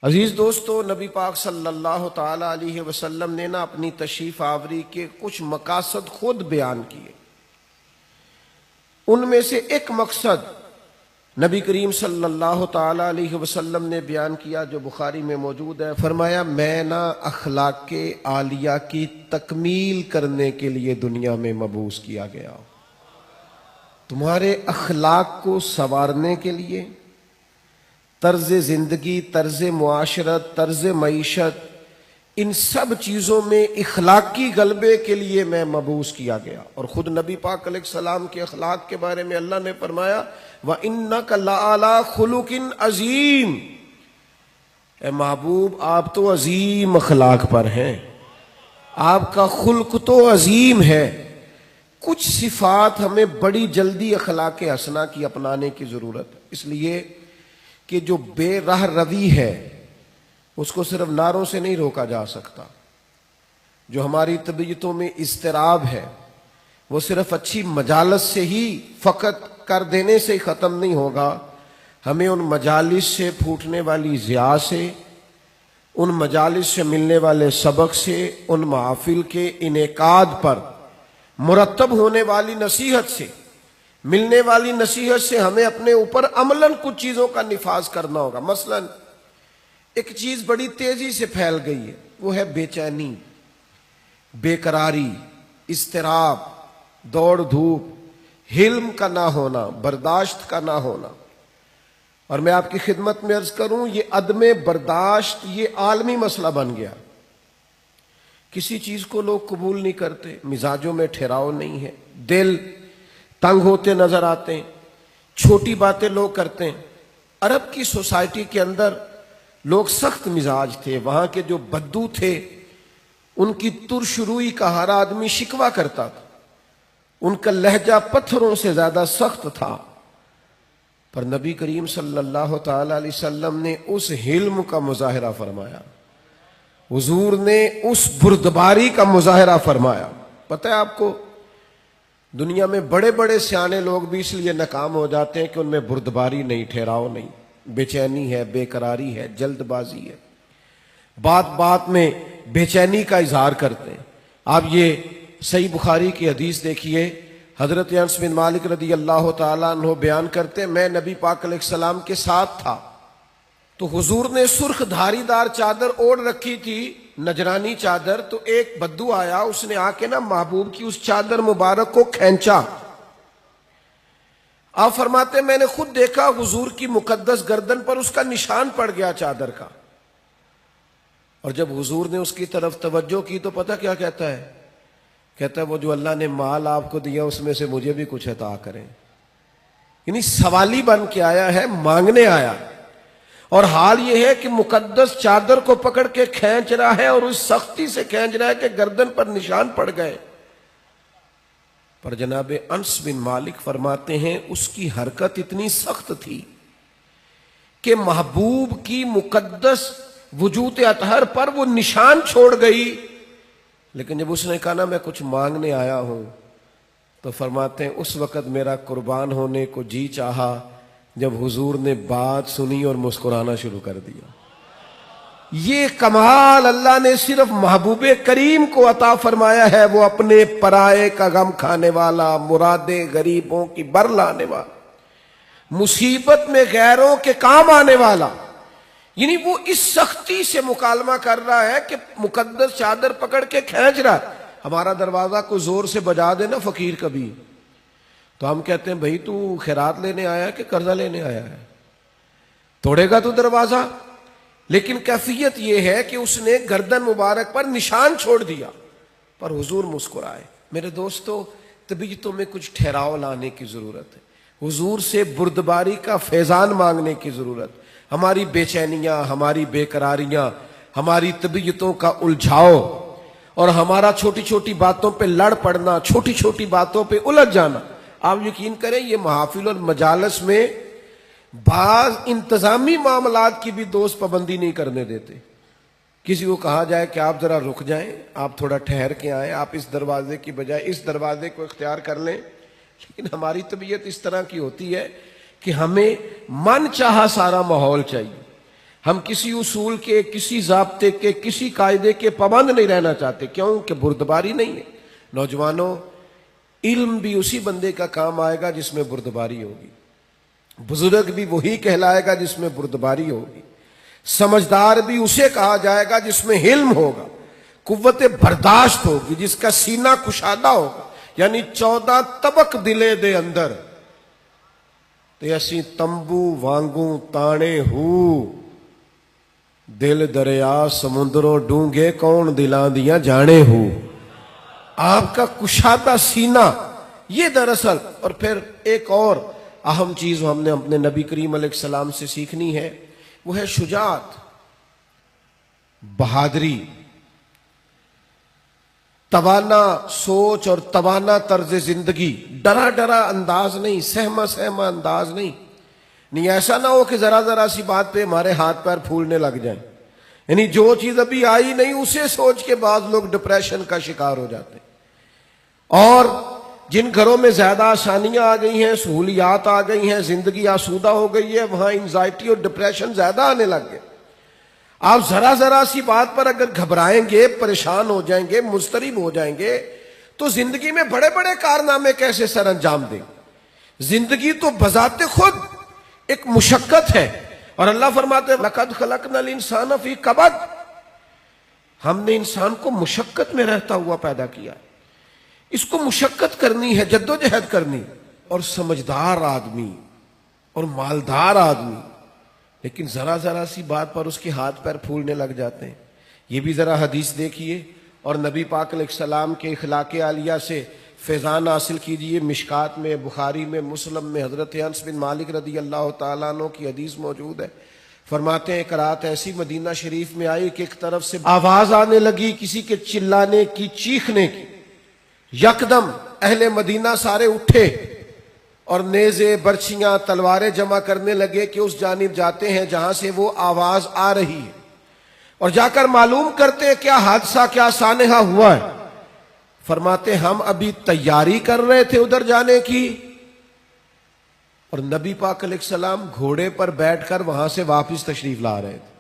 عزیز دوستو، نبی پاک صلی اللہ تعالی علیہ وسلم نے اپنی تشریف آوری کے کچھ مقاصد خود بیان کیے۔ ان میں سے ایک مقصد نبی کریم صلی اللہ تعالی علیہ وسلم نے بیان کیا جو بخاری میں موجود ہے۔ فرمایا، میں اخلاق عالیہ کی تکمیل کرنے کے لیے دنیا میں مبعوث کیا گیا ہوں۔ تمہارے اخلاق کو سنوارنے کے لیے، طرز زندگی، طرز معاشرت، طرز معیشت، ان سب چیزوں میں اخلاقی غلبے کے لیے میں مبعوث کیا گیا۔ اور خود نبی پاک علیہ السلام کے اخلاق کے بارے میں اللہ نے فرمایا، وَإِنَّكَ لَعَلَىٰ خُلُقٍ عَظِيمٍ، اے محبوب آپ تو عظیم اخلاق پر ہیں، آپ کا خلق تو عظیم ہے۔ کچھ صفات ہمیں بڑی جلدی اخلاق حسنہ کی اپنانے کی ضرورت ہے، اس لیے کہ جو بے راہ روی ہے اس کو صرف نعروں سے نہیں روکا جا سکتا۔ جو ہماری طبیعتوں میں اضطراب ہے وہ صرف اچھی مجالس سے ہی فقط کر دینے سے ہی ختم نہیں ہوگا، ہمیں ان مجالس سے پھوٹنے والی ضیاء سے، ان مجالس سے ملنے والے سبق سے، ان محافل کے انعقاد پر مرتب ہونے والی نصیحت سے، ملنے والی نصیحت سے ہمیں اپنے اوپر عملاً کچھ چیزوں کا نفاذ کرنا ہوگا۔ مثلا ایک چیز بڑی تیزی سے پھیل گئی ہے، وہ ہے بے چینی، بے قراری، اضطراب، دوڑ دھوپ، حلم کا نہ ہونا، برداشت کا نہ ہونا۔ اور میں آپ کی خدمت میں عرض کروں، یہ عدم برداشت یہ عالمی مسئلہ بن گیا۔ کسی چیز کو لوگ قبول نہیں کرتے، مزاجوں میں ٹھہراؤ نہیں ہے، دل تنگ ہوتے نظر آتے ہیں، چھوٹی باتیں لوگ کرتے ہیں۔ عرب کی سوسائٹی کے اندر لوگ سخت مزاج تھے، وہاں کے جو بدو تھے ان کی ترش روئی کا ہر آدمی شکوہ کرتا تھا، ان کا لہجہ پتھروں سے زیادہ سخت تھا۔ پر نبی کریم صلی اللہ تعالی علیہ وسلم نے اس حلم کا مظاہرہ فرمایا، حضور نے اس بردباری کا مظاہرہ فرمایا۔ پتہ ہے آپ کو، دنیا میں بڑے بڑے سیانے لوگ بھی اس لیے ناکام ہو جاتے ہیں کہ ان میں بردباری نہیں، ٹھہراؤ نہیں، بے چینی ہے، بے قراری ہے، جلد بازی ہے، بات بات میں بے چینی کا اظہار کرتے ہیں۔ آپ یہ صحیح بخاری کی حدیث دیکھیے، حضرت انس بن مالک رضی اللہ تعالیٰ عنہ بیان کرتے ہیں، میں نبی پاک علیہ السلام کے ساتھ تھا تو حضور نے سرخ دھاری دار چادر اوڑھ رکھی تھی، نجرانی چادر۔ تو ایک بدو آیا، اس نے آ کے محبوب کی اس چادر مبارک کو کھینچا۔ آپ فرماتے میں نے خود دیکھا حضور کی مقدس گردن پر اس کا نشان پڑ گیا چادر کا۔ اور جب حضور نے اس کی طرف توجہ کی تو پتہ کیا کہتا ہے؟ کہتا ہے وہ جو اللہ نے مال آپ کو دیا اس میں سے مجھے بھی کچھ عطا کریں۔ یعنی سوالی بن کے آیا ہے، مانگنے آیا ہے، اور حال یہ ہے کہ مقدس چادر کو پکڑ کے کھینچ رہا ہے، اور اس سختی سے کھینچ رہا ہے کہ گردن پر نشان پڑ گئے۔ پر جناب انس بن مالک فرماتے ہیں اس کی حرکت اتنی سخت تھی کہ محبوب کی مقدس وجود اطہر پر وہ نشان چھوڑ گئی۔ لیکن جب اس نے کہا میں کچھ مانگنے آیا ہوں، تو فرماتے ہیں اس وقت میرا قربان ہونے کو جی چاہا جب حضور نے بات سنی اور مسکرانا شروع کر دیا۔ یہ کمال اللہ نے صرف محبوب کریم کو عطا فرمایا ہے، وہ اپنے پرائے کا غم کھانے والا، مرادیں غریبوں کی بر لانے والا، مصیبت میں غیروں کے کام آنے والا۔ یعنی وہ اس سختی سے مکالمہ کر رہا ہے کہ مقدس چادر پکڑ کے کھینچ رہا ہے۔ ہمارا دروازہ کو زور سے بجا دے نا فقیر کبھی، تو ہم کہتے ہیں بھئی تو خیرات لینے آیا ہے کہ قرضہ لینے آیا ہے؟ توڑے گا تو دروازہ؟ لیکن کیفیت یہ ہے کہ اس نے گردن مبارک پر نشان چھوڑ دیا، پر حضور مسکرائے۔ میرے دوستو، طبیعتوں میں کچھ ٹھہراؤ لانے کی ضرورت ہے، حضور سے بردباری کا فیضان مانگنے کی ضرورت۔ ہماری بے چینیاں، ہماری بے قراریاں، ہماری طبیعتوں کا الجھاؤ، اور ہمارا چھوٹی چھوٹی باتوں پہ لڑ پڑنا، چھوٹی چھوٹی باتوں پہ الجھ جانا، آپ یقین کریں یہ محافل اور مجالس میں بعض انتظامی معاملات کی بھی دوست پابندی نہیں کرنے دیتے۔ کسی کو کہا جائے کہ آپ ذرا رک جائیں، آپ تھوڑا ٹھہر کے آئیں، آپ اس دروازے کی بجائے اس دروازے کو اختیار کر لیں۔ لیکن ہماری طبیعت اس طرح کی ہوتی ہے کہ ہمیں من چاہا سارا ماحول چاہیے، ہم کسی اصول کے، کسی ضابطے کے، کسی قاعدے کے پابند نہیں رہنا چاہتے، کیوں کہ بردباری نہیں ہے۔ نوجوانوں، علم بھی اسی بندے کا کام آئے گا جس میں بردباری ہوگی، بزرگ بھی وہی کہلائے گا جس میں بردباری ہوگی، سمجھدار بھی اسے کہا جائے گا جس میں حلم ہوگا، قوت برداشت ہوگی، جس کا سینہ کشادہ ہوگا۔ یعنی 14 طبق دلے دے اندر تے اسی تمبو وانگوں تانے ہو، دل دریا سمندروں ڈونگے کون دلاں دیاں جانے ہو۔ آپ کا کشادہ سینہ، یہ دراصل، اور پھر ایک اور اہم چیز ہم نے اپنے نبی کریم علیہ السلام سے سیکھنی ہے، وہ ہے شجاعت، بہادری، توانا سوچ اور توانا طرز زندگی، ڈرا ڈرا انداز نہیں، سہما سہما انداز نہیں ایسا نہ ہو کہ ذرا ذرا سی بات پہ ہمارے ہاتھ پیر پھولنے لگ جائیں۔ یعنی جو چیز ابھی آئی نہیں اسے سوچ کے بعض لوگ ڈپریشن کا شکار ہو جاتے ہیں، اور جن گھروں میں زیادہ آسانیاں آ گئی ہیں، سہولیات آ گئی ہیں، زندگی آسودہ ہو گئی ہے، وہاں انزائٹی اور ڈپریشن زیادہ آنے لگ گئے۔ آپ ذرا ذرا سی بات پر اگر گھبرائیں گے، پریشان ہو جائیں گے، مضطرب ہو جائیں گے، تو زندگی میں بڑے بڑے کارنامے کیسے سر انجام دیں؟ زندگی تو بذات خود ایک مشقت ہے، اور اللہ فرماتے ہیں لَقَدْ خَلَقْنَا الْإِنسَانَ فِي كَبَدٍ، ہم نے انسان کو مشقت میں رہتا ہوا پیدا کیا ہے۔ اس کو مشقت کرنی ہے، جدوجہد کرنی، اور سمجھدار آدمی اور مالدار آدمی، لیکن ذرا ذرا سی بات پر اس کے ہاتھ پیر پھولنے لگ جاتے ہیں۔ یہ بھی ذرا حدیث دیکھیے اور نبی پاک علیہ السلام کے اخلاق عالیہ سے فیضان حاصل کیجئے۔ مشکات میں، بخاری میں، مسلم میں حضرت انس بن مالک رضی اللہ تعالیٰ عنہ کی حدیث موجود ہے۔ فرماتے ہیں ایک رات ایسی مدینہ شریف میں آئی کہ ایک طرف سے آواز آنے لگی کسی کے چلانے کی، چیخنے کی۔ یکدم اہل مدینہ سارے اٹھے اور نیزے، برچھیاں، تلواریں جمع کرنے لگے کہ اس جانب جاتے ہیں جہاں سے وہ آواز آ رہی ہے، اور جا کر معلوم کرتے ہیں کیا حادثہ، کیا سانحہ ہوا ہے۔ فرماتے ہم ابھی تیاری کر رہے تھے ادھر جانے کی، اور نبی پاک علیہ السلام گھوڑے پر بیٹھ کر وہاں سے واپس تشریف لا رہے تھے،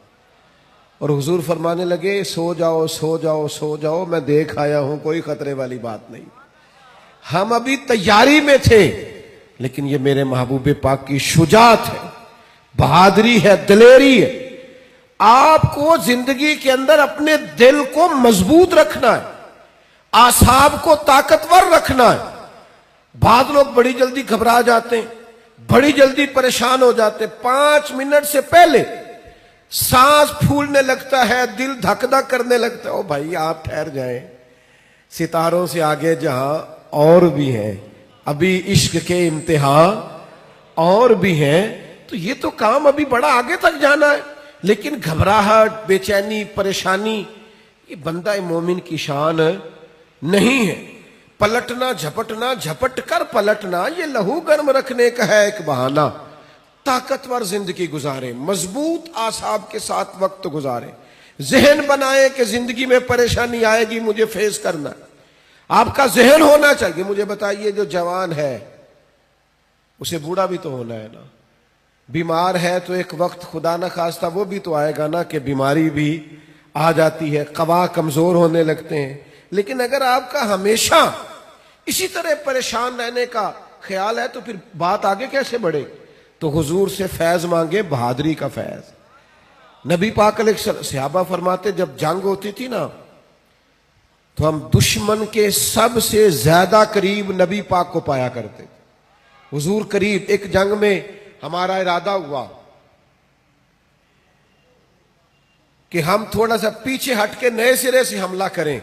اور حضور فرمانے لگے سو جاؤ سو جاؤ سو جاؤ، میں دیکھ آیا ہوں، کوئی خطرے والی بات نہیں۔ ہم ابھی تیاری میں تھے، لیکن یہ میرے محبوب پاک کی شجاعت ہے، بہادری ہے، دلیری ہے۔ آپ کو زندگی کے اندر اپنے دل کو مضبوط رکھنا ہے، اعصاب کو طاقتور رکھنا ہے۔ بعض لوگ بڑی جلدی گھبرا جاتے ہیں، بڑی جلدی پریشان ہو جاتے ہیں، 5 منٹ سے پہلے سانس پھولنے لگتا ہے، دل دھک دھک کرنے لگتا ہے۔ او بھائی آپ ٹھہر جائیں، ستاروں سے آگے جہاں اور بھی ہیں، ابھی عشق کے امتحان اور بھی ہیں، تو یہ تو کام ابھی بڑا آگے تک جانا ہے۔ لیکن گھبراہٹ، بے چینی، پریشانی، یہ بندہ مومن کی شان نہیں ہے۔ پلٹنا، جھپٹنا، جھپٹ کر پلٹنا، یہ لہو گرم رکھنے کا ہے ایک بہانہ۔ طاقتور زندگی گزارے، مضبوط اعصاب کے ساتھ وقت گزارے، ذہن بنائے کہ زندگی میں پریشانی آئے گی، مجھے فیس کرنا۔ آپ کا ذہن ہونا چاہیے۔ مجھے بتائیے جو جوان ہے اسے بوڑھا بھی تو ہونا ہے نا، بیمار ہے تو ایک وقت خدا نہ خواستہ وہ بھی تو آئے گا نا کہ بیماری بھی آ جاتی ہے، قوا کمزور ہونے لگتے ہیں۔ لیکن اگر آپ کا ہمیشہ اسی طرح پریشان رہنے کا خیال ہے تو پھر بات آگے کیسے بڑھے؟ تو حضور سے فیض مانگے، بہادری کا فیض۔ نبی پاک علیہ السلام، صحابہ فرماتے جب جنگ ہوتی تھی نا تو ہم دشمن کے سب سے زیادہ قریب نبی پاک کو پایا کرتے تھے، حضور قریب۔ ایک جنگ میں ہمارا ارادہ ہوا کہ ہم تھوڑا سا پیچھے ہٹ کے نئے سرے سے حملہ کریں،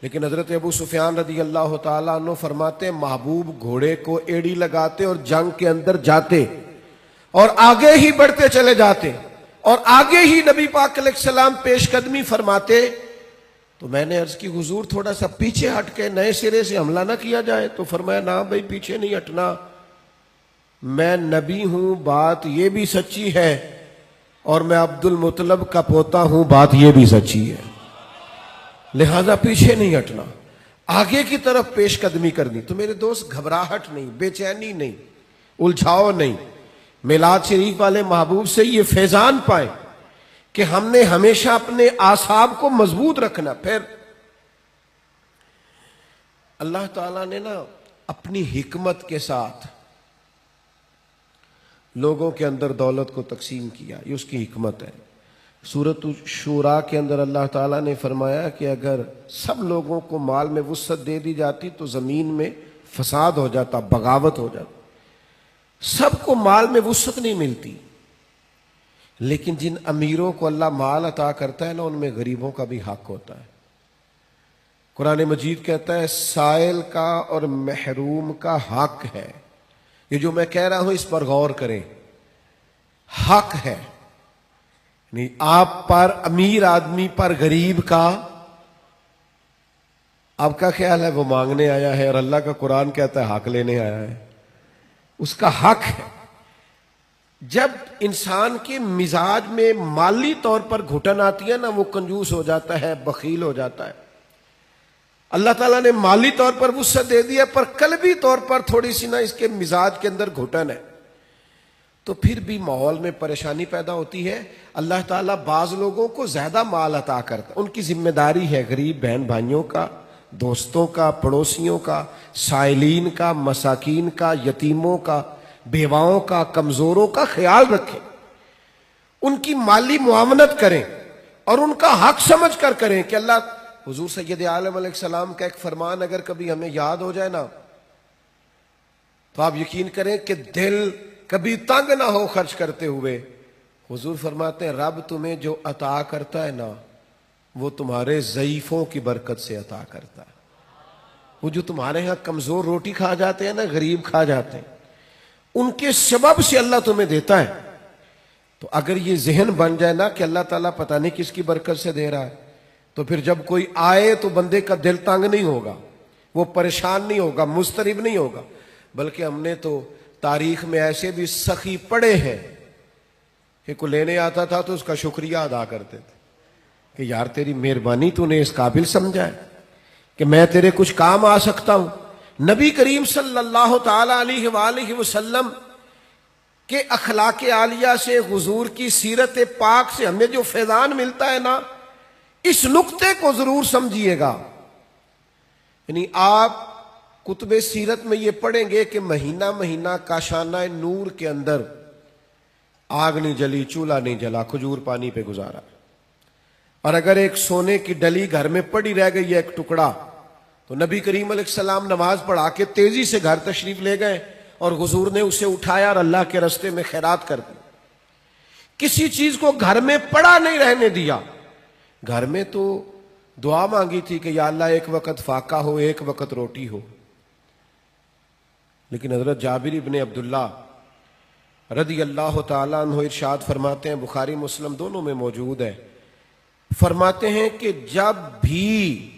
لیکن حضرت ابو سفیان رضی اللہ تعالیٰ عنہ فرماتے محبوب گھوڑے کو ایڑی لگاتے اور جنگ کے اندر جاتے اور آگے ہی بڑھتے چلے جاتے، اور آگے ہی نبی پاک علیہ السلام پیش قدمی فرماتے۔ تو میں نے عرض کی حضور تھوڑا سا پیچھے ہٹ کے نئے سرے سے حملہ نہ کیا جائے؟ تو فرمایا نہ بھائی پیچھے نہیں ہٹنا، میں نبی ہوں، بات یہ بھی سچی ہے، اور میں عبد المطلب کا پوتا ہوں، بات یہ بھی سچی ہے، لہذا پیچھے نہیں ہٹنا، آگے کی طرف پیش قدمی کرنی۔ تو میرے دوست گھبراہٹ نہیں، بے چینی نہیں، الجھاؤ نہیں، میلاد شریف والے محبوب سے یہ فیضان پائیں کہ ہم نے ہمیشہ اپنے اعصاب کو مضبوط رکھنا. پھر اللہ تعالیٰ نے نا اپنی حکمت کے ساتھ لوگوں کے اندر دولت کو تقسیم کیا. یہ اس کی حکمت ہے. سورۃ الشورى کے اندر اللہ تعالیٰ نے فرمایا کہ اگر سب لوگوں کو مال میں وسعت دے دی جاتی تو زمین میں فساد ہو جاتا، بغاوت ہو جاتی. سب کو مال میں وسعت نہیں ملتی، لیکن جن امیروں کو اللہ مال عطا کرتا ہے نا، ان میں غریبوں کا بھی حق ہوتا ہے. قرآن مجید کہتا ہے سائل کا اور محروم کا حق ہے. یہ جو میں کہہ رہا ہوں اس پر غور کریں. حق ہے، نہیں آپ پر، امیر آدمی پر غریب کا. آپ کا خیال ہے وہ مانگنے آیا ہے، اور اللہ کا قرآن کہتا ہے حق لینے آیا ہے. اس کا حق ہے. جب انسان کے مزاج میں مالی طور پر گھٹن آتی ہے نا، وہ کنجوس ہو جاتا ہے، بخیل ہو جاتا ہے. اللہ تعالیٰ نے مالی طور پر وسعت دے دیا، پر قلبی طور پر تھوڑی سی نا اس کے مزاج کے اندر گھٹن ہے، تو پھر بھی ماحول میں پریشانی پیدا ہوتی ہے. اللہ تعالیٰ بعض لوگوں کو زیادہ مال عطا کرتا ہے. ان کی ذمہ داری ہے غریب بہن بھائیوں کا، دوستوں کا، پڑوسیوں کا، سائلین کا، مساکین کا، یتیموں کا، بیواؤں کا، کمزوروں کا خیال رکھیں. ان کی مالی معاونت کریں اور ان کا حق سمجھ کر کریں. کہ اللہ، حضور سید عالم علیہ السلام کا ایک فرمان اگر کبھی ہمیں یاد ہو جائے نا، تو آپ یقین کریں کہ دل کبھی تنگ نہ ہو خرچ کرتے ہوئے. حضور فرماتے ہیں رب تمہیں جو عطا کرتا ہے نا، وہ تمہارے ضعیفوں کی برکت سے عطا کرتا ہے. وہ جو تمہارے ہاں کمزور روٹی کھا جاتے ہیں نا، غریب کھا جاتے ہیں، ان کے سبب سے اللہ تمہیں دیتا ہے. تو اگر یہ ذہن بن جائے نا کہ اللہ تعالیٰ پتہ نہیں کس کی برکت سے دے رہا ہے، تو پھر جب کوئی آئے تو بندے کا دل تنگ نہیں ہوگا، وہ پریشان نہیں ہوگا، مضطرب نہیں ہوگا. بلکہ ہم نے تو تاریخ میں ایسے بھی سخی پڑے ہیں کہ کوئی لینے آتا تھا تو اس کا شکریہ ادا کرتے تھے کہ یار تیری مہربانی، تو نے اس قابل سمجھا ہے کہ میں تیرے کچھ کام آ سکتا ہوں. نبی کریم صلی اللہ تعالی علیہ وآلہ وسلم کے اخلاق عالیہ سے، حضور کی سیرت پاک سے ہمیں جو فیضان ملتا ہے نا، اس نقطے کو ضرور سمجھیے گا. یعنی آپ کتب سیرت میں یہ پڑھیں گے کہ مہینہ مہینہ کاشانہ نور کے اندر آگ نہیں جلی، چولہا نہیں جلا، کھجور پانی پہ گزارا. اور اگر ایک سونے کی ڈلی گھر میں پڑی رہ گئی ہے ایک ٹکڑا، تو نبی کریم علیہ السلام نماز پڑھا کے تیزی سے گھر تشریف لے گئے اور حضور نے اسے اٹھایا اور اللہ کے راستے میں خیرات کر دی. کسی چیز کو گھر میں پڑا نہیں رہنے دیا. گھر میں تو دعا مانگی تھی کہ یا اللہ ایک وقت فاقہ ہو، ایک وقت روٹی ہو. لیکن حضرت جابر ابن عبداللہ رضی اللہ تعالیٰ عنہ ارشاد فرماتے ہیں، بخاری مسلم دونوں میں موجود ہے، فرماتے ہیں کہ جب بھی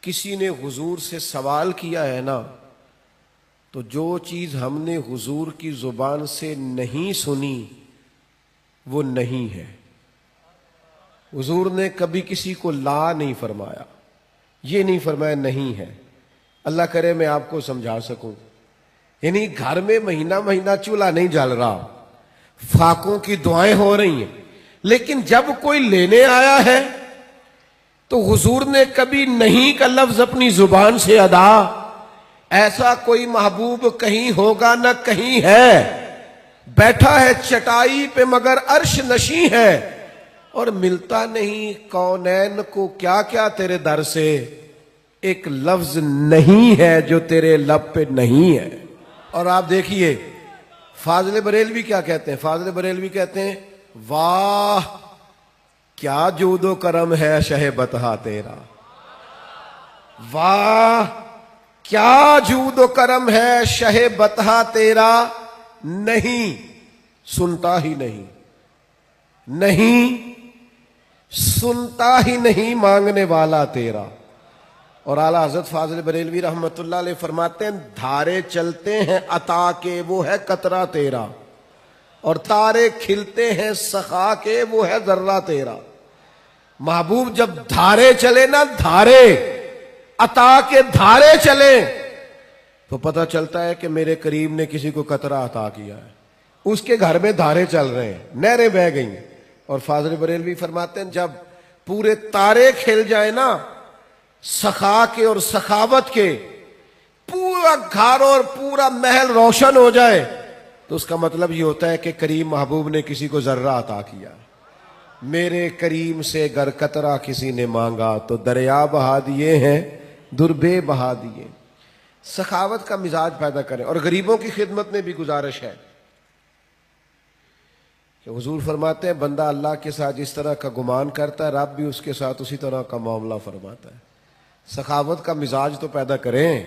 کسی نے حضور سے سوال کیا ہے نا، تو جو چیز ہم نے حضور کی زبان سے نہیں سنی وہ نہیں ہے. حضور نے کبھی کسی کو لا نہیں فرمایا، یہ نہیں فرمایا نہیں ہے. اللہ کرے میں آپ کو سمجھا سکوں. یعنی گھر میں مہینہ مہینہ چولہا نہیں جل رہا، فاقوں کی دعائیں ہو رہی ہیں، لیکن جب کوئی لینے آیا ہے تو حضور نے کبھی نہیں کا لفظ اپنی زبان سے ادا. ایسا کوئی محبوب کہیں ہوگا نہ کہیں ہے، بیٹھا ہے چٹائی پہ مگر عرش نشیں ہے، اور ملتا نہیں کونین کو کیا کیا تیرے در سے، ایک لفظ نہیں ہے جو تیرے لب پہ نہیں ہے. اور آپ دیکھیے فاضل بریلوی کیا کہتے ہیں. فاضل بریلوی کہتے ہیں واہ کیا جود و کرم ہے شہ بتہا تیرا، واہ کیا جود و کرم ہے شہ بتہا تیرا، نہیں سنتا ہی نہیں، نہیں سنتا ہی نہیں مانگنے والا تیرا. اور اعلیٰ حضرت فاضل بریلوی رحمت اللہ علیہ فرماتے ہیں دھارے چلتے ہیں عطا کے وہ ہے قطرہ تیرا، اور تارے کھلتے ہیں سخا کے وہ ہے ذرہ تیرا. محبوب جب دھارے چلے نا، دھارے عطا کے دھارے چلے، تو پتہ چلتا ہے کہ میرے کریم نے کسی کو قطرہ عطا کیا ہے. اس کے گھر میں دھارے چل رہے ہیں، نہریں بہہ گئی ہیں، اور فاضل بریلوی فرماتے ہیں جب پورے تارے کھل جائے نا سخا کے اور سخاوت کے، پورا گھر اور پورا محل روشن ہو جائے، تو اس کا مطلب یہ ہوتا ہے کہ کریم محبوب نے کسی کو ذرہ عطا کیا۔ میرے کریم سے گر قطرہ کسی نے مانگا تو دریا بہا دیے ہیں، دربے بہا دیے۔ سخاوت کا مزاج پیدا کریں، اور غریبوں کی خدمت میں بھی گزارش ہے کہ حضور فرماتے ہیں بندہ اللہ کے ساتھ جس طرح کا گمان کرتا ہے رب بھی اس کے ساتھ اسی طرح کا معاملہ فرماتا ہے۔ سخاوت کا مزاج تو پیدا کریں۔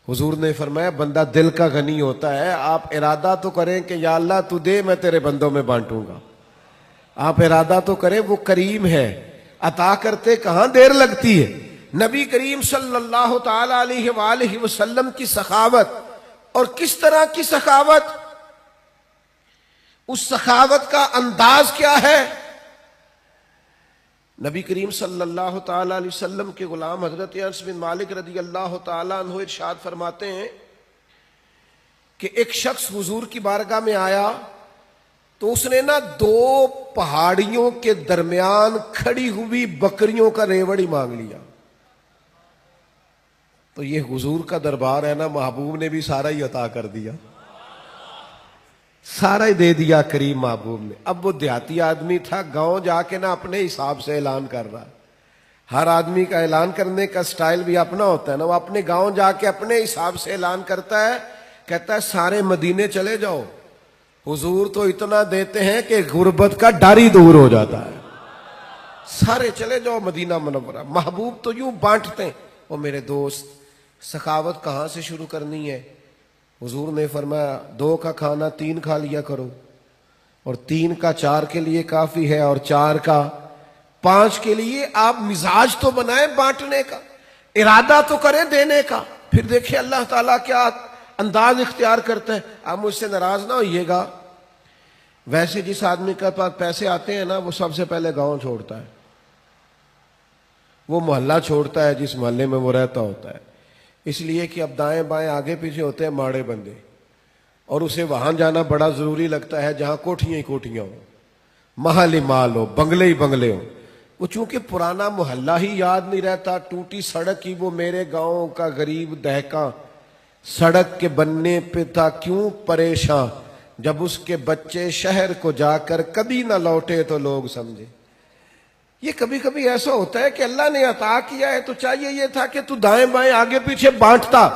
حضور نے فرمایا بندہ دل کا غنی ہوتا ہے، آپ ارادہ تو کریں کہ یا اللہ تو دے میں تیرے بندوں میں بانٹوں گا، آپ ارادہ تو کریں، وہ کریم ہے، عطا کرتے کہاں دیر لگتی ہے۔ نبی کریم صلی اللہ تعالی علیہ وآلہ وسلم کی سخاوت، اور کس طرح کی سخاوت، اس سخاوت کا انداز کیا ہے۔ نبی کریم صلی اللہ تعالی علیہ وسلم کے غلام حضرت انس بن مالک رضی اللہ تعالی عنہ ارشاد فرماتے ہیں کہ ایک شخص حضور کی بارگاہ میں آیا تو اس نے نا 2 پہاڑیوں کے درمیان کھڑی ہوئی بکریوں کا ریوڑ ہی مانگ لیا۔ تو یہ حضور کا دربار ہے نا، محبوب نے بھی سارا ہی عطا کر دیا، سارا ہی دے دیا کریم محبوب نے۔ اب وہ دیہاتی آدمی تھا، گاؤں جا کے نا اپنے حساب سے اعلان کر رہا۔ ہر آدمی کا اعلان کرنے کا سٹائل بھی اپنا ہوتا ہے نا، وہ اپنے گاؤں جا کے اپنے حساب سے اعلان کرتا ہے، کہتا ہے سارے مدینے چلے جاؤ، حضور تو اتنا دیتے ہیں کہ غربت کا ڈر ہی دور ہو جاتا ہے، سارے چلے جاؤ مدینہ منورہ۔ محبوب تو یوں بانٹتے ہیں۔ وہ میرے دوست، سخاوت کہاں سے شروع کرنی ہے؟ حضور نے فرمایا 2 کا کھانا 3 کھا لیا کرو، اور 3 کا 4 کے لیے کافی ہے، اور 4 کا 5 کے لیے۔ آپ مزاج تو بنائیں بانٹنے کا، ارادہ تو کریں دینے کا، پھر دیکھیں اللہ تعالیٰ کیا انداز اختیار کرتا ہے۔ آپ مجھ سے ناراض نہ ہوئیے گا، ویسے جس آدمی کے پاس پیسے آتے ہیں نا وہ سب سے پہلے گاؤں چھوڑتا ہے، وہ محلہ چھوڑتا ہے جس محلے میں وہ رہتا ہوتا ہے، اس لیے کہ اب دائیں بائیں آگے پیچھے ہوتے ہیں ماڑے بندے، اور اسے وہاں جانا بڑا ضروری لگتا ہے جہاں کوٹھیاں ہی کوٹھیاں ہوں، محل ہی مال ہو، بنگلے ہی بنگلے ہوں۔ وہ چونکہ پرانا محلہ ہی یاد نہیں رہتا، ٹوٹی سڑک ہی وہ میرے گاؤں کا غریب دہقاں سڑک کے بننے پہ تھا کیوں پریشاں، جب اس کے بچے شہر کو جا کر کبھی نہ لوٹے تو لوگ سمجھے۔ یہ کبھی کبھی ایسا ہوتا ہے کہ اللہ نے عطا کیا ہے تو چاہیے یہ تھا کہ تو دائیں بائیں آگے پیچھے بانٹتا،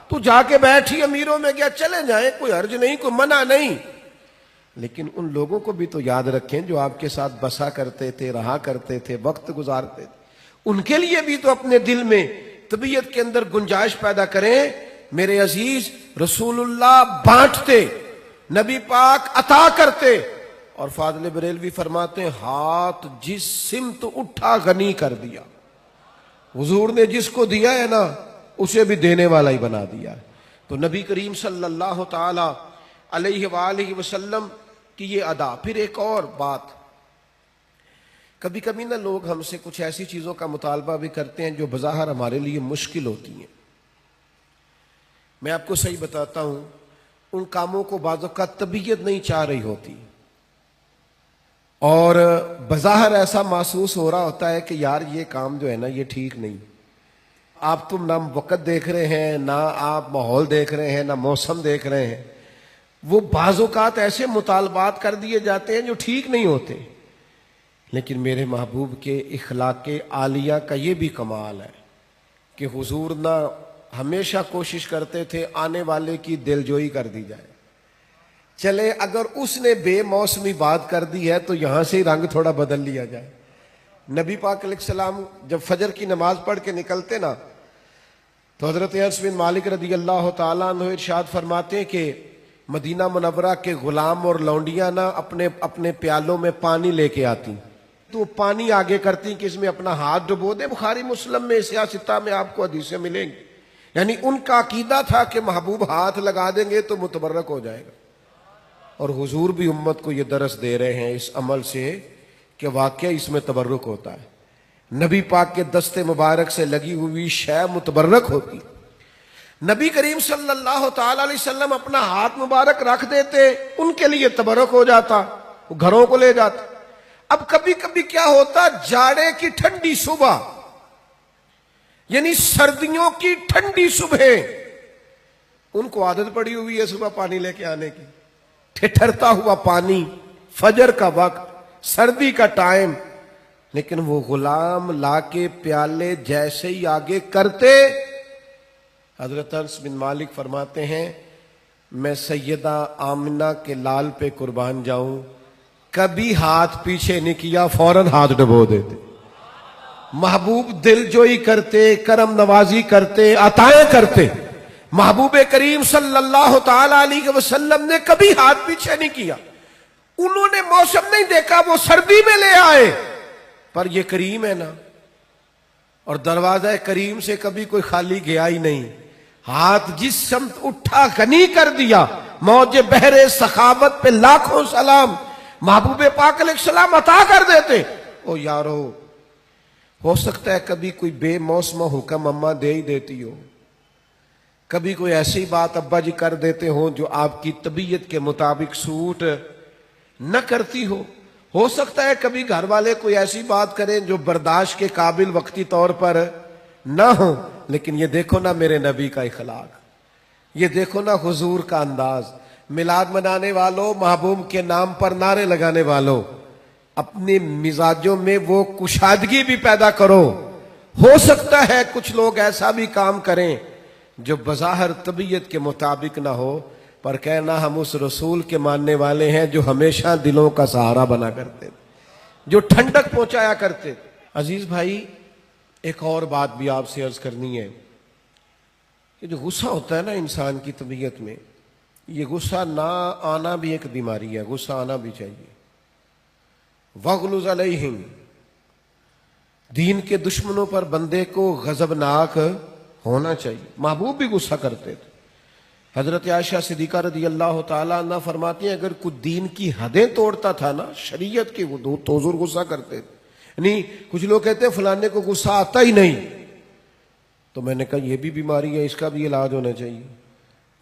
تو جا کے بیٹھی امیروں میں گیا، چلے جائیں، کوئی حرج نہیں، کوئی منع نہیں، لیکن ان لوگوں کو بھی تو یاد رکھیں جو آپ کے ساتھ بسا کرتے تھے، رہا کرتے تھے، وقت گزارتے تھے، ان کے لیے بھی تو اپنے دل میں طبیعت کے اندر گنجائش پیدا کریں۔ میرے عزیز، رسول اللہ بانٹتے، نبی پاک عطا کرتے، اور فاضل بریلوی فرماتے ہیں ہاتھ جس سمت اٹھا غنی کر دیا۔ حضور نے جس کو دیا ہے نا اسے بھی دینے والا ہی بنا دیا ہے۔ تو نبی کریم صلی اللہ تعالی علیہ وآلہ وسلم کی یہ ادا۔ پھر ایک اور بات، کبھی کبھی نا لوگ ہم سے کچھ ایسی چیزوں کا مطالبہ بھی کرتے ہیں جو بظاہر ہمارے لیے مشکل ہوتی ہیں۔ میں آپ کو صحیح بتاتا ہوں، ان کاموں کو بعض اوقات طبیعت نہیں چاہ رہی ہوتی، اور بظاہر ایسا محسوس ہو رہا ہوتا ہے کہ یار یہ کام جو ہے نا یہ ٹھیک نہیں۔ آپ تم نہ وقت دیکھ رہے ہیں، نہ آپ ماحول دیکھ رہے ہیں، نہ موسم دیکھ رہے ہیں، وہ بعض اوقات ایسے مطالبات کر دیے جاتے ہیں جو ٹھیک نہیں ہوتے۔ لیکن میرے محبوب کے اخلاق عالیہ کا یہ بھی کمال ہے کہ حضور نہ ہمیشہ کوشش کرتے تھے آنے والے کی دلجوئی کر دی جائے، چلے اگر اس نے بے موسمی بات کر دی ہے تو یہاں سے ہی رنگ تھوڑا بدل لیا جائے۔ نبی پاک علیہ السلام جب فجر کی نماز پڑھ کے نکلتے نا تو حضرت انس بن مالک رضی اللہ تعالیٰ عنہ ارشاد فرماتے ہیں کہ مدینہ منورہ کے غلام اور لونڈیاں نا اپنے پیالوں میں پانی لے کے آتی، تو وہ پانی آگے کرتی کہ اس میں اپنا ہاتھ ڈبو دے۔ بخاری مسلم میں سیاستہ میں آپ کو حدیثیں ملیں گی۔ یعنی ان کا عقیدہ تھا کہ محبوب ہاتھ لگا دیں گے تو متبرک ہو جائے گا، اور حضور بھی امت کو یہ درس دے رہے ہیں اس عمل سے کہ واقعی اس میں تبرک ہوتا ہے۔ نبی پاک کے دست مبارک سے لگی ہوئی شے متبرک ہوتی۔ نبی کریم صلی اللہ تعالی علیہ وسلم اپنا ہاتھ مبارک رکھ دیتے، ان کے لیے تبرک ہو جاتا، وہ گھروں کو لے جاتا۔ اب کبھی کبھی کیا ہوتا، جاڑے کی ٹھنڈی صبح، یعنی سردیوں کی ٹھنڈی صبح، ان کو عادت پڑی ہوئی ہے صبح پانی لے کے آنے کی، ٹھٹھرتا ہوا پانی، فجر کا وقت، سردی کا ٹائم، لیکن وہ غلام لا کے پیالے جیسے ہی آگے کرتے، حضرت انس بن مالک فرماتے ہیں میں سیدہ آمنہ کے لال پہ قربان جاؤں، کبھی ہاتھ پیچھے نہیں کیا، فوراً ہاتھ ڈبو دیتے۔ محبوب دل جوئی کرتے، کرم نوازی کرتے، عطائیں کرتے۔ محبوب کریم صلی اللہ تعالی علیہ وسلم نے کبھی ہاتھ پیچھے نہیں کیا۔ انہوں نے موسم نہیں دیکھا، وہ سردی میں لے آئے، پر یہ کریم ہے نا، اور دروازہ کریم سے کبھی کوئی خالی گیا ہی نہیں۔ ہاتھ جس سمت اٹھا غنی کر دیا، موج بحر سخاوت پہ لاکھوں سلام، محبوب پاک علیہ السلام عطا کر دیتے۔ او یارو، ہو سکتا ہے کبھی کوئی بے موسم حکم اماں دے ہی دیتی ہو، کبھی کوئی ایسی بات ابا جی کر دیتے ہو جو آپ کی طبیعت کے مطابق سوٹ نہ کرتی ہو سکتا ہے کبھی گھر والے کوئی ایسی بات کریں جو برداشت کے قابل وقتی طور پر نہ ہو، لیکن یہ دیکھو نا میرے نبی کا اخلاق، یہ دیکھو نا حضور کا انداز۔ میلاد منانے والوں، محبوب کے نام پر نعرے لگانے والوں، اپنے مزاجوں میں وہ کشادگی بھی پیدا کرو۔ ہو سکتا ہے کچھ لوگ ایسا بھی کام کریں جو بظاہر طبیعت کے مطابق نہ ہو، پر کہنا ہم اس رسول کے ماننے والے ہیں جو ہمیشہ دلوں کا سہارا بنا کرتے تھے، جو ٹھنڈک پہنچایا کرتے تھے۔ عزیز بھائی، ایک اور بات بھی آپ سے عرض کرنی ہے کہ جو غصہ ہوتا ہے نا انسان کی طبیعت میں، یہ غصہ نہ آنا بھی ایک بیماری ہے، غصہ آنا بھی چاہیے۔ وَغْلُظْ عَلَيْهِمْ، دین کے دشمنوں پر بندے کو غضبناک ہونا چاہیے۔ محبوب بھی غصہ کرتے تھے۔ حضرت عائشہ صدیقہ رضی اللہ تعالیٰ عنہ فرماتی ہیں اگر کوئی دین کی حدیں توڑتا تھا نا، شریعت کی حدود تو حضور غصہ کرتے تھے۔ یعنی کچھ لوگ کہتے ہیں فلانے کو غصہ آتا ہی نہیں، تو میں نے کہا یہ بھی بیماری ہے، اس کا بھی علاج ہونا چاہیے۔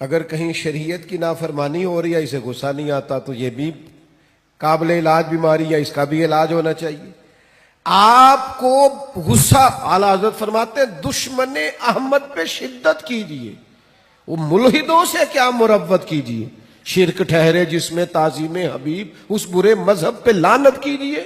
اگر کہیں شریعت کی نافرمانی ہو رہی ہے، اسے غصہ نہیں آتا، تو یہ بھی قابل علاج بیماری ہے، اس کا بھی علاج ہونا چاہیے۔ آپ کو غصہ، اعلیٰ حضرت فرماتے ہیں دشمن احمد پہ شدت کیجیے، وہ ملحدوں سے کیا مروت کیجیے، شرک ٹھہرے جس میں تعظیم حبیب، اس برے مذہب پہ لعنت کیجیے۔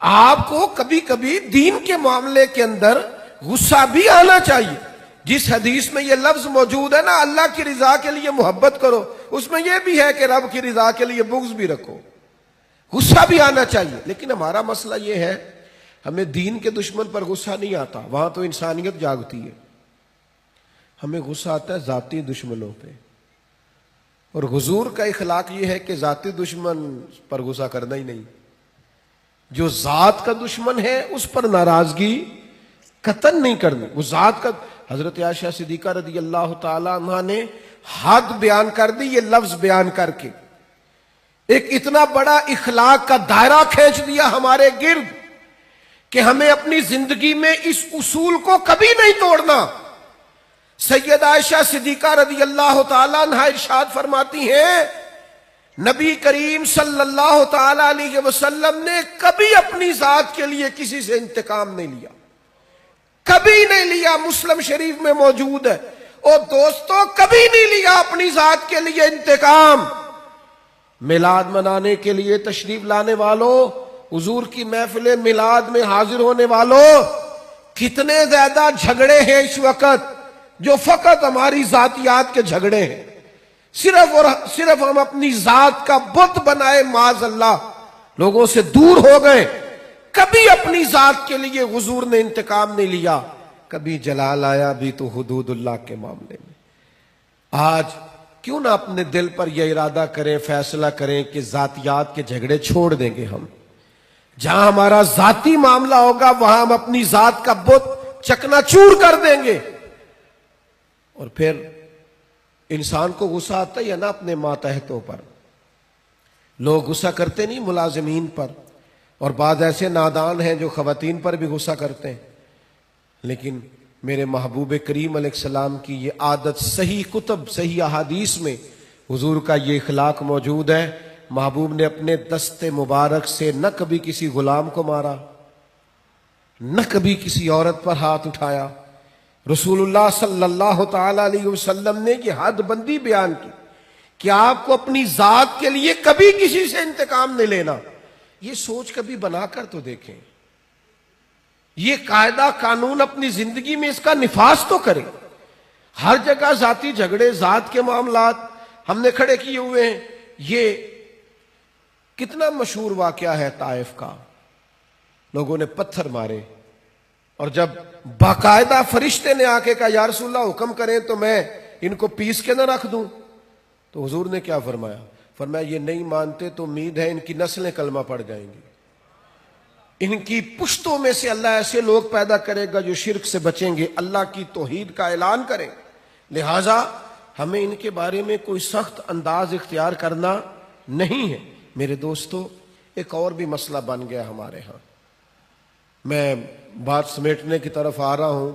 آپ کو کبھی کبھی دین کے معاملے کے اندر غصہ بھی آنا چاہیے۔ جس حدیث میں یہ لفظ موجود ہے نا، اللہ کی رضا کے لیے محبت کرو، اس میں یہ بھی ہے کہ رب کی رضا کے لیے بغض بھی رکھو۔ غصہ بھی آنا چاہیے، لیکن ہمارا مسئلہ یہ ہے ہمیں دین کے دشمن پر غصہ نہیں آتا، وہاں تو انسانیت جاگتی ہے۔ ہمیں غصہ آتا ہے ذاتی دشمنوں پہ، اور حضور کا اخلاق یہ ہے کہ ذاتی دشمن پر غصہ کرنا ہی نہیں، جو ذات کا دشمن ہے اس پر ناراضگی قطعاً نہیں کرنی۔ وہ ذات کا، حضرت عائشہ صدیقہ رضی اللہ تعالیٰ عنہ نے حد بیان کر دی، یہ لفظ بیان کر کے ایک اتنا بڑا اخلاق کا دائرہ کھینچ دیا ہمارے گرد کہ ہمیں اپنی زندگی میں اس اصول کو کبھی نہیں توڑنا۔ سیدہ عائشہ صدیقہ رضی اللہ تعالیٰ عنہ ارشاد فرماتی ہیں نبی کریم صلی اللہ تعالیٰ علیہ وسلم نے کبھی اپنی ذات کے لیے کسی سے انتقام نہیں لیا، کبھی نہیں لیا، مسلم شریف میں موجود ہے۔ اور دوستوں، کبھی نہیں لیا اپنی ذات کے لیے انتقام۔ میلاد منانے کے لیے تشریف لانے والوں، حضور کی محفل میلاد میں حاضر ہونے والوں، کتنے زیادہ جھگڑے ہیں اس وقت جو فقط ہماری ذاتیات کے جھگڑے ہیں، صرف اور صرف ہم اپنی ذات کا بت بنائے، معاذ اللہ لوگوں سے دور ہو گئے۔ کبھی اپنی ذات کے لیے حضور نے انتقام نہیں لیا، کبھی جلال آیا بھی تو حدود اللہ کے معاملے میں۔ آج کیوں نہ اپنے دل پر یہ ارادہ کریں، فیصلہ کریں کہ ذاتیات کے جھگڑے چھوڑ دیں گے ہم۔ جہاں ہمارا ذاتی معاملہ ہوگا وہاں ہم اپنی ذات کا بت چکنا چور کر دیں گے۔ اور پھر انسان کو غصہ آتا ہی ہے نا اپنے ماتحتوں پر، لوگ غصہ کرتے نہیں ملازمین پر، اور بعض ایسے نادان ہیں جو خواتین پر بھی غصہ کرتے ہیں، لیکن میرے محبوب کریم علیہ السلام کی یہ عادت صحیح کتب، صحیح احادیث میں حضور کا یہ اخلاق موجود ہے۔ محبوب نے اپنے دست مبارک سے نہ کبھی کسی غلام کو مارا، نہ کبھی کسی عورت پر ہاتھ اٹھایا۔ رسول اللہ صلی اللہ تعالی علیہ وسلم نے یہ حد بندی بیان کی کہ آپ کو اپنی ذات کے لیے کبھی کسی سے انتقام نہیں لینا۔ یہ سوچ کبھی بنا کر تو دیکھیں، یہ قاعدہ قانون اپنی زندگی میں اس کا نفاذ تو کریں۔ ہر جگہ ذاتی جھگڑے، ذات کے معاملات ہم نے کھڑے کیے ہوئے ہیں۔ یہ کتنا مشہور واقعہ ہے طائف کا، لوگوں نے پتھر مارے، اور جب باقاعدہ فرشتے نے آ کے کہا یا رسول اللہ حکم کریں تو میں ان کو پیس کے نہ رکھ دوں، تو حضور نے کیا فرمایا؟ فرمایا یہ نہیں مانتے تو امید ہے ان کی نسلیں کلمہ پڑ جائیں گی، ان کی پشتوں میں سے اللہ ایسے لوگ پیدا کرے گا جو شرک سے بچیں گے، اللہ کی توحید کا اعلان کریں۔ لہٰذا ہمیں ان کے بارے میں کوئی سخت انداز اختیار کرنا نہیں ہے۔ میرے دوستو، ایک اور بھی مسئلہ بن گیا ہمارے ہاں۔ میں بات سمیٹنے کی طرف آ رہا ہوں،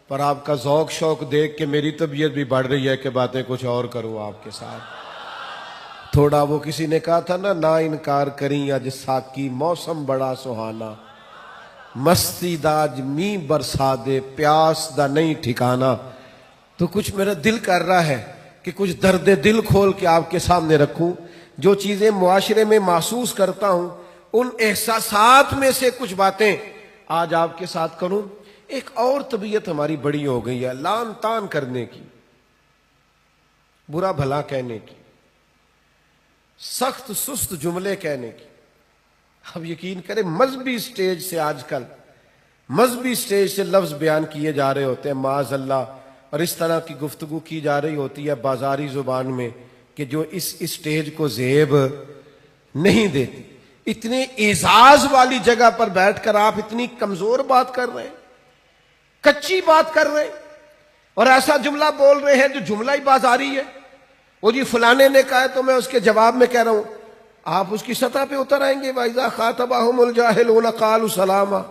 پر آپ کا ذوق شوق دیکھ کے میری طبیعت بھی بڑھ رہی ہے کہ باتیں کچھ اور کروں آپ کے ساتھ۔ تھوڑا وہ کسی نے کہا تھا نا انکار کریں اج ساکی موسم بڑا سہانا، مستی داج می برسا دے پیاس دا نہیں ٹھکانا۔ تو کچھ میرا دل کر رہا ہے کہ کچھ درد دل کھول کے آپ کے سامنے رکھوں، جو چیزیں معاشرے میں محسوس کرتا ہوں ان احساسات میں سے کچھ باتیں آج آپ کے ساتھ کروں۔ ایک اور طبیعت ہماری بڑی ہو گئی ہے، لان تان کرنے کی، برا بھلا کہنے کی، سخت سست جملے کہنے کی۔ اب یقین کریں مذہبی سٹیج سے، آج کل مذہبی سٹیج سے لفظ بیان کیے جا رہے ہوتے ہیں معاذ اللہ، اور اس طرح کی گفتگو کی جا رہی ہوتی ہے بازاری زبان میں کہ جو اس سٹیج کو زیب نہیں دیتی۔ اتنے اعزاز والی جگہ پر بیٹھ کر آپ اتنی کمزور بات کر رہے ہیں، کچی بات کر رہے ہیں، اور ایسا جملہ بول رہے ہیں جو جملہ ہی بازاری ہے۔ وہ جی فلانے نے کہا ہے تو میں اس کے جواب میں کہہ رہا ہوں، آپ اس کی سطح پہ اتر آئیں گے۔ وَإِذَا خَاطَبَهُمُ الْجَاهِلُونَ قَالُوا سَلَامًا۔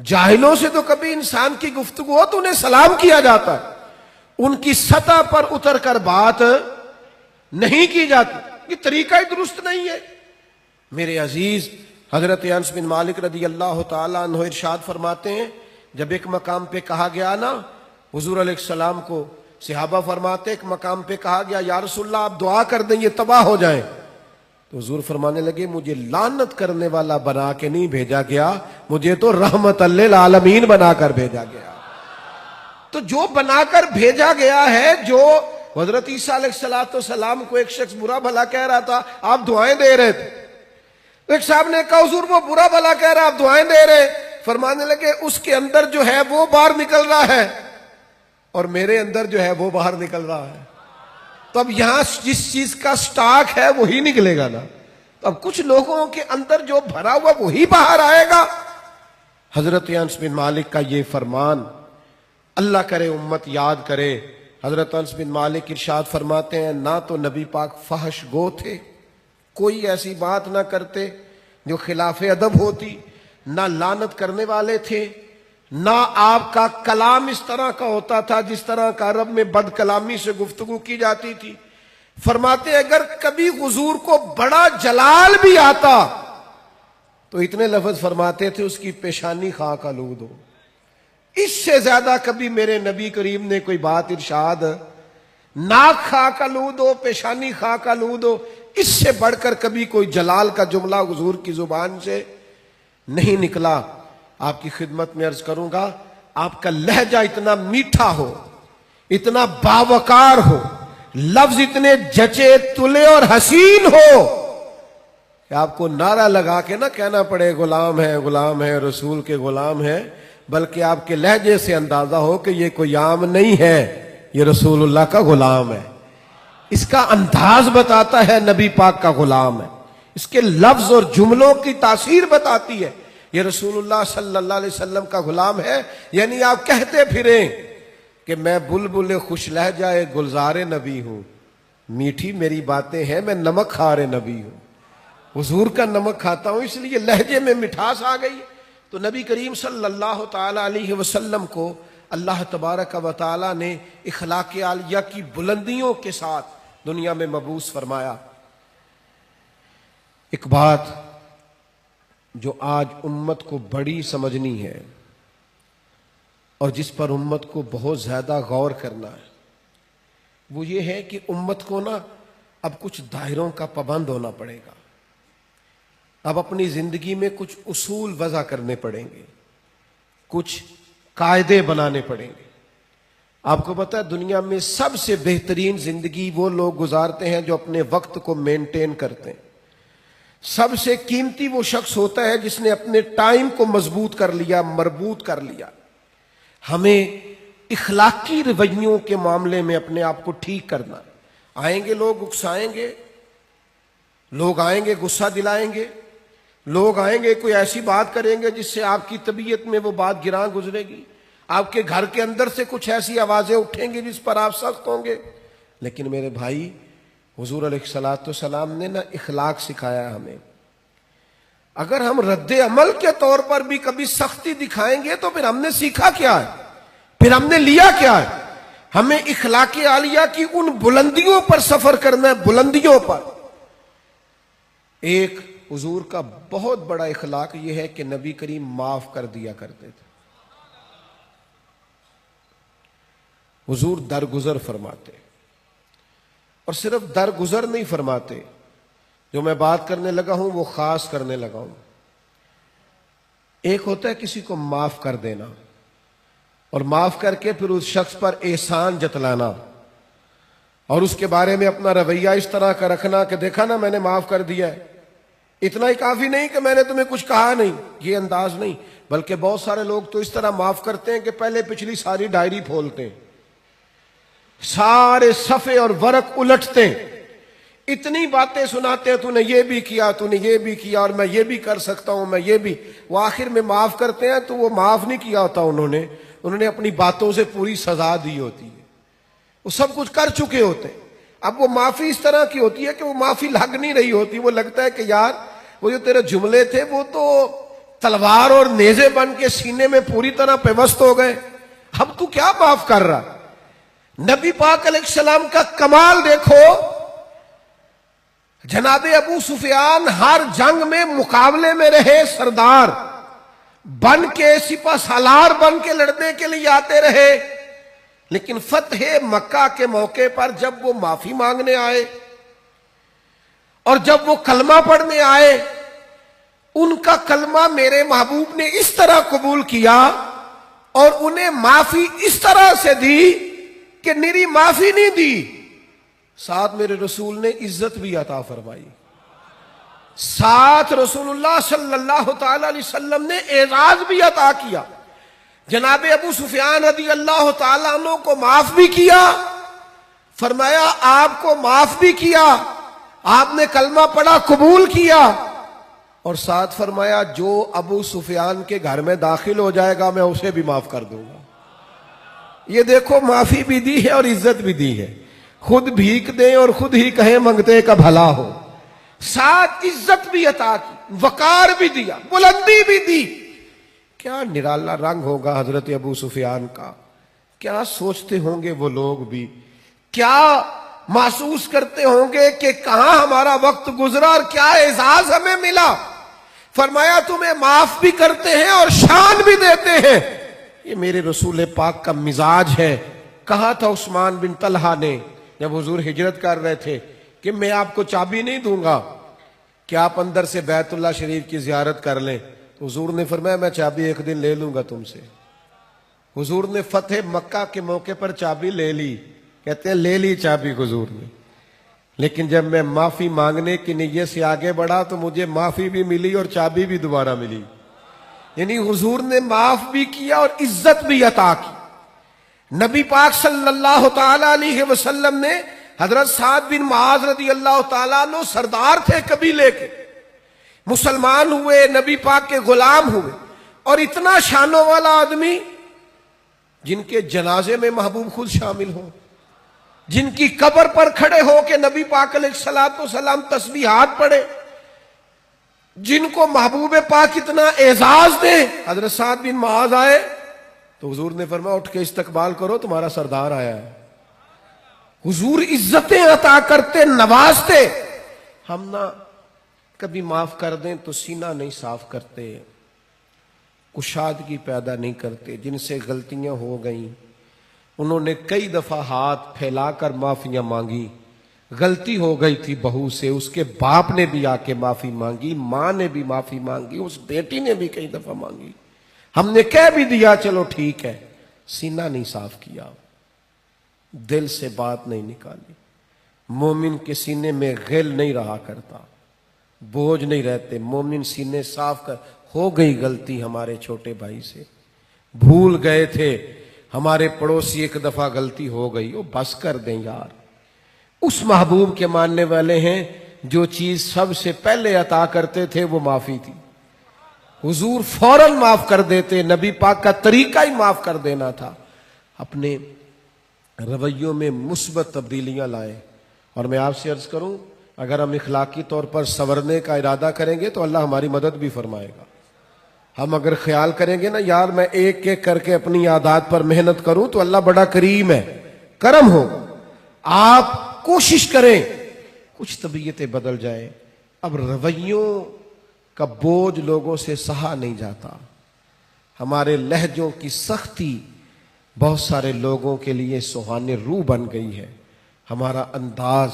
جاہلوں سے تو کبھی انسان کی گفتگو ہو تو انہیں سلام کیا جاتا ہے، ان کی سطح پر اتر کر بات نہیں کی جاتی۔ یہ طریقہ ہی درست نہیں ہے۔ میرے عزیز، حضرت انس بن مالک رضی اللہ تعالیٰ عنہ ارشاد فرماتے ہیں، جب ایک مقام پہ کہا گیا نا حضور علیہ السلام کو، صحابہ فرماتے ایک مقام پہ کہا گیا یا رسول اللہ آپ دعا کر دیں یہ تباہ ہو جائیں، تو حضور فرمانے لگے مجھے لعنت کرنے والا بنا کے نہیں بھیجا گیا، مجھے تو رحمت للعالمین بنا کر بھیجا گیا۔ تو جو بنا کر بھیجا گیا ہے، جو حضرت عیسیٰ علیہ السلام کو ایک شخص برا بھلا کہہ رہا تھا، آپ دعائیں دے رہے تھے، تو ایک صاحب نے کہا حضور وہ برا بھلا کہہ رہا آپ دعائیں دے رہے، فرمانے لگے اس کے اندر جو ہے وہ باہر نکل رہا ہے اور میرے اندر جو ہے وہ باہر نکل رہا ہے، تو اب یہاں جس چیز کا سٹاک ہے وہی نکلے گا نا، تو اب کچھ لوگوں کے اندر جو بھرا ہوا وہی باہر آئے گا۔ حضرت انس بن مالک کا یہ فرمان، اللہ کرے امت یاد کرے۔ حضرت انس بن مالک ارشاد فرماتے ہیں نہ تو نبی پاک فحش گو تھے، کوئی ایسی بات نہ کرتے جو خلاف ادب ہوتی، نہ لعنت کرنے والے تھے، نہ آپ کا کلام اس طرح کا ہوتا تھا جس طرح کا عرب میں بد کلامی سے گفتگو کی جاتی تھی۔ فرماتے اگر کبھی حضور کو بڑا جلال بھی آتا تو اتنے لفظ فرماتے تھے اس کی پیشانی خاک آلود ہو۔ اس سے زیادہ کبھی میرے نبی کریم نے کوئی بات ارشاد، ناک خاک آلود ہو، پیشانی خاک آلود ہو، اس سے بڑھ کر کبھی کوئی جلال کا جملہ حضور کی زبان سے نہیں نکلا۔ آپ کی خدمت میں عرض کروں گا، آپ کا لہجہ اتنا میٹھا ہو، اتنا باوقار ہو، لفظ اتنے جچے تلے اور حسین ہو کہ آپ کو نعرہ لگا کے نہ کہنا پڑے غلام ہے رسول کے غلام ہے، بلکہ آپ کے لہجے سے اندازہ ہو کہ یہ کوئی عام نہیں ہے، یہ رسول اللہ کا غلام ہے۔ اس کا انداز بتاتا ہے نبی پاک کا غلام ہے، اس کے لفظ اور جملوں کی تاثیر بتاتی ہے یہ رسول اللہ صلی اللہ علیہ وسلم کا غلام ہے۔ یعنی آپ کہتے پھریں کہ میں بلبل خوش لہجہ گلزار نبی ہوں، میٹھی میری باتیں ہیں، میں نمک خوار نبی ہوں، حضور کا نمک کھاتا ہوں، اس لیے لہجے میں مٹھاس آ گئی۔ تو نبی کریم صلی اللہ تعالی علیہ وسلم کو اللہ تبارک و تعالی نے اخلاق عالیہ کی بلندیوں کے ساتھ دنیا میں مبعوث فرمایا۔ ایک بات جو آج امت کو بڑی سمجھنی ہے اور جس پر امت کو بہت زیادہ غور کرنا ہے وہ یہ ہے کہ امت کو اب کچھ دائروں کا پابند ہونا پڑے گا. اب اپنی زندگی میں کچھ اصول وضع کرنے پڑیں گے, کچھ قاعدے بنانے پڑیں گے. آپ کو پتہ ہے دنیا میں سب سے بہترین زندگی وہ لوگ گزارتے ہیں جو اپنے وقت کو مینٹین کرتے ہیں. سب سے قیمتی وہ شخص ہوتا ہے جس نے اپنے ٹائم کو مضبوط کر لیا, مربوط کر لیا. ہمیں اخلاقی رویوں کے معاملے میں اپنے آپ کو ٹھیک کرنا. آئیں گے لوگ اکسائیں گے, لوگ آئیں گے غصہ دلائیں گے, لوگ آئیں گے کوئی ایسی بات کریں گے جس سے آپ کی طبیعت میں وہ بات گراں گزرے گی, آپ کے گھر کے اندر سے کچھ ایسی آوازیں اٹھیں گی جس پر آپ سخت ہوں گے. لیکن میرے بھائی, حضور علیہ الصلوۃ والسلام نے اخلاق سکھایا ہمیں. اگر ہم رد عمل کے طور پر بھی کبھی سختی دکھائیں گے تو پھر ہم نے سیکھا کیا ہے, پھر ہم نے لیا کیا ہے؟ ہمیں اخلاق عالیہ کی ان بلندیوں پر سفر کرنا ہے, بلندیوں پر. ایک حضور کا بہت بڑا اخلاق یہ ہے کہ نبی کریم معاف کر دیا کرتے تھے. حضور درگزر فرماتے, اور صرف درگزر نہیں فرماتے, جو میں بات کرنے لگا ہوں وہ خاص کرنے لگا ہوں. ایک ہوتا ہے کسی کو معاف کر دینا اور معاف کر کے پھر اس شخص پر احسان جتلانا اور اس کے بارے میں اپنا رویہ اس طرح کا رکھنا کہ دیکھا نا میں نے معاف کر دیا ہے, اتنا ہی کافی نہیں کہ میں نے تمہیں کچھ کہا نہیں. یہ انداز نہیں, بلکہ بہت سارے لوگ تو اس طرح معاف کرتے ہیں کہ پہلے پچھلی ساری ڈائری پھولتے ہیں, سارے صفحے اور ورق الٹتے ہیں, اتنی باتیں سناتے ہیں تو نے یہ بھی کیا, تو نے یہ بھی کیا, اور میں یہ بھی کر سکتا ہوں, میں یہ بھی. وہ آخر میں معاف کرتے ہیں تو وہ معاف نہیں کیا ہوتا انہوں نے اپنی باتوں سے پوری سزا دی ہوتی ہے, وہ سب کچھ کر چکے ہوتے ہیں. اب وہ معافی اس طرح کی ہوتی ہے کہ وہ معافی لگ نہیں رہی ہوتی, وہ لگتا ہے کہ یار وہ جو تیرے جملے تھے وہ تو تلوار اور نیزے بن کے سینے میں پوری طرح پیوست ہو گئے, اب تو کیا معاف کر رہا. نبی پاک علیہ السلام کا کمال دیکھو, جناب ابو سفیان ہر جنگ میں مقابلے میں رہے, سردار بن کے, سپہ سالار بن کے لڑنے کے لیے آتے رہے, لیکن فتح مکہ کے موقع پر جب وہ معافی مانگنے آئے اور جب وہ کلمہ پڑھنے آئے, ان کا کلمہ میرے محبوب نے اس طرح قبول کیا اور انہیں معافی اس طرح سے دی کہ نری معافی نہیں دی, ساتھ میرے رسول نے عزت بھی عطا فرمائی, ساتھ رسول اللہ صلی اللہ تعالی علیہ وسلم نے اعزاز بھی عطا کیا. جناب ابو سفیان رضی اللہ تعالیٰ عنہ کو معاف بھی کیا, فرمایا آپ کو معاف بھی کیا, آپ نے کلمہ پڑھا قبول کیا, اور ساتھ فرمایا جو ابو سفیان کے گھر میں داخل ہو جائے گا میں اسے بھی معاف کر دوں گا. یہ دیکھو معافی بھی دی ہے اور عزت بھی دی ہے, خود بھیک دیں اور خود ہی کہیں منگتے کا بھلا ہو, ساتھ عزت بھی عطا کی, وقار بھی دیا, بلندی بھی دی. کیا نرالا رنگ ہوگا حضرت ابو سفیان کا, کیا سوچتے ہوں گے وہ لوگ بھی, کیا محسوس کرتے ہوں گے کہ کہاں ہمارا وقت گزرا اور کیا اعزاز ہمیں ملا. فرمایا تمہیں معاف بھی کرتے ہیں اور شان بھی دیتے ہیں. یہ میرے رسول پاک کا مزاج ہے. کہا تھا عثمان بن طلحہ نے جب حضور ہجرت کر رہے تھے کہ میں آپ کو چابی نہیں دوں گا کہ آپ اندر سے بیت اللہ شریف کی زیارت کر لیں. حضور نے فرمایا میں چابی ایک دن لے لوں گا تم سے. حضور نے فتح مکہ کے موقع پر چابی لے لی, کہتے ہیں لے لی چابی حضور نے, لیکن جب میں معافی مانگنے کی نیت سے آگے بڑھا تو مجھے معافی بھی ملی اور چابی بھی دوبارہ ملی. یعنی حضور نے معاف بھی کیا اور عزت بھی عطا کی. نبی پاک صلی اللہ تعالی علیہ وسلم نے حضرت سعد بن معاذ رضی اللہ تعالیٰ عنہ سردار تھے قبیلے کے, مسلمان ہوئے, نبی پاک کے غلام ہوئے, اور اتنا شانوں والا آدمی جن کے جنازے میں محبوب خود شامل ہوں, جن کی قبر پر کھڑے ہو کے نبی پاک علیہ الصلوۃ والسلام تسبیحات پڑھے, جن کو محبوب پاک اتنا اعزاز دے. حضرت سعد بن معاذ آئے تو حضور نے فرمایا اٹھ کے استقبال کرو, تمہارا سردار آیا ہے. حضور عزتیں عطا کرتے, نوازتے. ہم کبھی معاف کر دیں تو سینہ نہیں صاف کرتے، کشادگی پیدا نہیں کرتے۔ جن سے غلطیاں ہو گئیں انہوں نے کئی دفعہ ہاتھ پھیلا کر معافیاں مانگی۔ غلطی ہو گئی تھی بہو سے، اس کے باپ نے بھی آ کے معافی مانگی، ماں نے بھی معافی مانگی، اس بیٹی نے بھی کئی دفعہ مانگی، ہم نے کہہ بھی دیا چلو ٹھیک ہے، سینہ نہیں صاف کیا، دل سے بات نہیں نکالی۔ مومن کے سینے میں غل نہیں رہا کرتا، بوجھ نہیں رہتے۔ مومن سینے صاف کر، ہو گئی غلطی ہمارے چھوٹے بھائی سے، بھول گئے تھے، ہمارے پڑوسی ایک دفعہ غلطی ہو گئی، وہ بس کر دیں یار۔ اس محبوب کے ماننے والے ہیں جو چیز سب سے پہلے عطا کرتے تھے وہ معافی تھی۔ حضور فوراً معاف کر دیتے، نبی پاک کا طریقہ ہی معاف کر دینا تھا۔ اپنے رویوں میں مثبت تبدیلیاں لائیں۔ اور میں آپ سے عرض کروں، اگر ہم اخلاقی طور پر سنورنے کا ارادہ کریں گے تو اللہ ہماری مدد بھی فرمائے گا۔ ہم اگر خیال کریں گے نا یار میں ایک ایک کر کے اپنی عادات پر محنت کروں تو اللہ بڑا کریم ہے، کرم ہوگا۔ آپ کوشش کریں کچھ طبیعتیں بدل جائیں۔ اب رویوں کا بوجھ لوگوں سے سہا نہیں جاتا، ہمارے لہجوں کی سختی بہت سارے لوگوں کے لیے سہانے روح بن گئی ہے۔ ہمارا انداز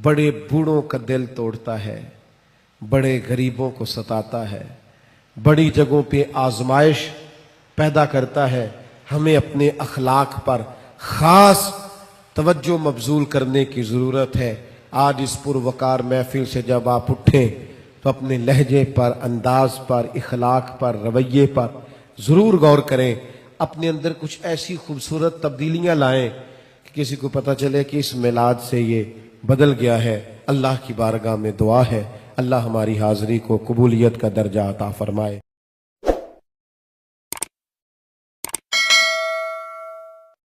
بڑے بوڑھوں کا دل توڑتا ہے، بڑے غریبوں کو ستاتا ہے، بڑی جگہوں پہ آزمائش پیدا کرتا ہے۔ ہمیں اپنے اخلاق پر خاص توجہ مبذول کرنے کی ضرورت ہے۔ آج اس پروقار محفل سے جب آپ اٹھیں تو اپنے لہجے پر، انداز پر، اخلاق پر، رویے پر ضرور غور کریں۔ اپنے اندر کچھ ایسی خوبصورت تبدیلیاں لائیں کہ کسی کو پتہ چلے کہ اس میلاد سے یہ بدل گیا ہے۔ اللہ کی بارگاہ میں دعا ہے اللہ ہماری حاضری کو قبولیت کا درجہ عطا فرمائے۔